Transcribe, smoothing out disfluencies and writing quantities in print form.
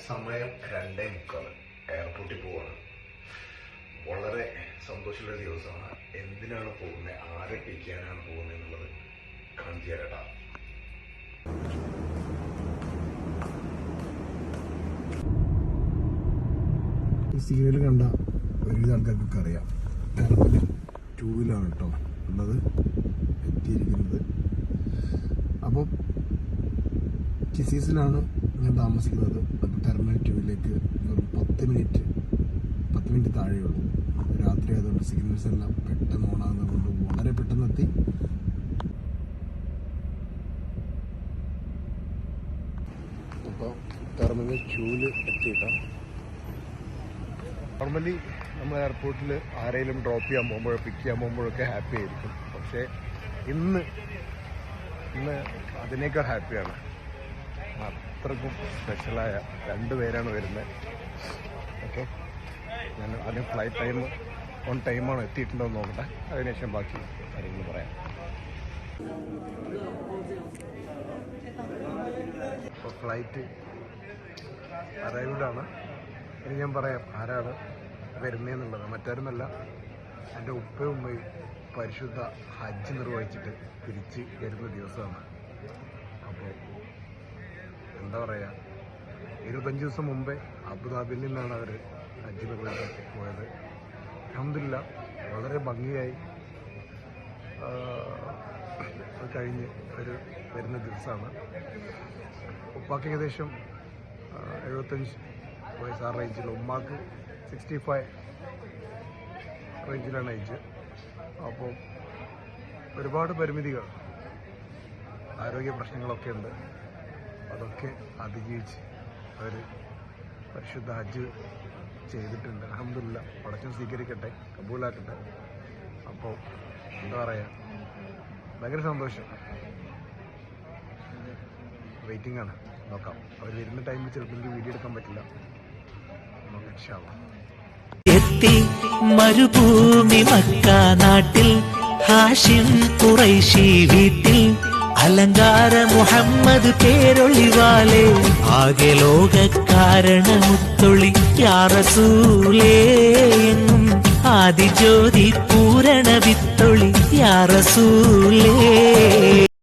സമയം 2:30 എയർപോർട്ടിൽ പോവാണ്. വളരെ സന്തോഷമുള്ള ദിവസമാണ്. എന്തിനാണ് പോകുന്നത്, ആരെ പിടിക്കാനാണ് പോകുന്നത് എന്നുള്ളത് കാണിച്ചു തരട്ടാ. സീരിയൽ കണ്ട ഒരുവിധ ആൾക്കാർക്കൊക്കെ അറിയാം. ടെർമിനൽ 2-ലാണ് കേട്ടോ ഉള്ളത്, എത്തിയിരിക്കുന്നത്. അപ്പോൾ കിസീസിലാണ് ഞാൻ താമസിക്കുന്നത്. അപ്പോൾ ടെർമിനൽ 2-ലേക്ക് വെറും 10 മിനിറ്റ് താഴെയുള്ളൂ. രാത്രി ആയതുകൊണ്ട് സിഗ്നൽസ് എല്ലാം പെട്ടെന്ന് ഓണാകുന്നതുകൊണ്ട് വളരെ പെട്ടെന്ന് എത്തി. അപ്പോൾ ടെർമിനൽ 2-ൽ എത്തിയിട്ടാണ്. നോർമലി നമ്മൾ എയർപോർട്ടിൽ ആരെങ്കിലും ഡ്രോപ്പ് ചെയ്യാൻ പോകുമ്പോഴോ പിക്ക് ചെയ്യാൻ പോകുമ്പോഴൊക്കെ ഹാപ്പി ആയിരിക്കും. പക്ഷേ ഇന്ന് അതിനേക്കാൾ ഹാപ്പിയാണ്. അത്രക്കും സ്പെഷ്യലായ 2 പേരാണ് വരുന്നത്. ഓക്കെ, ഞാൻ ആദ്യം ഫ്ലൈറ്റ് ടൈം ഓൺ ടൈമാണോ എത്തിയിട്ടുണ്ടോ എന്ന് നോക്കട്ടെ, അതിനുശേഷം ബാക്കി കാര്യങ്ങൾ പറയാം. അപ്പോൾ ഫ്ലൈറ്റ് അറൈവ്ഡാണ്. ഇനി ഞാൻ പറയാം ആരാണ് വരുന്നതെന്നുള്ളത്. മറ്റാരുമല്ല, എൻ്റെ ഉപ്പയും ഉമ്മയും പരിശുദ്ധ ഹജ്ജ് നിർവഹിച്ചിട്ട് തിരിച്ച് വരുന്ന ദിവസമാണ്. അപ്പോൾ എന്താ പറയുക, 25 ദിവസം മുമ്പേ അബുദാബിയിൽ നിന്നാണ് അവർ ഹജ്ജ് നിർവഹിക്കാൻ പോയത്. അൽഹംദുലില്ലാഹ് വളരെ ഭംഗിയായി കഴിഞ്ഞ് വരുന്ന ദിവസമാണ്. ഉപ്പാക്ക് ഏകദേശം 75 വയസ്സ് ആ റേഞ്ചിൽ, ഉമ്മാക്ക് 65 റേഞ്ചിലാണ് ഏജ്. അപ്പോൾ ഒരുപാട് പരിമിതികൾ, ആരോഗ്യ പ്രശ്നങ്ങളൊക്കെ ഉണ്ട്. അതൊക്കെ അതിജീവിച്ച് അവർ പരിശുദ്ധ ഹജ്ജ് ചെയ്തിട്ടുണ്ട്. അൽഹംദുലില്ലാഹ്, പടച്ചവൻ സ്വീകരിക്കട്ടെ, കബൂലാക്കട്ടെ. അപ്പോൾ എന്താ പറയുക, ഭയങ്കര സന്തോഷം. വെയിറ്റിംഗ് ആണ്, നോക്കാം. അവർ വരുന്ന ടൈമിൽ ചിലപ്പോൾ എനിക്ക് വീഡിയോ എടുക്കാൻ പറ്റില്ല. എത്തി മരുഭൂമി മക്ക നാട്ടിൽ, ഹാഷിം ഖുറൈശി വീട്ടിൽ, അലങ്കാര മുഹമ്മദ് പേരൊളിവാലെ, ആകെ ലോകക്കാരണമുത്തൊളി യാ റസൂലേ, എങ്ങും ആദിജ്യോതി പൂരണ വിത്തൊളി യാ റസൂലേ.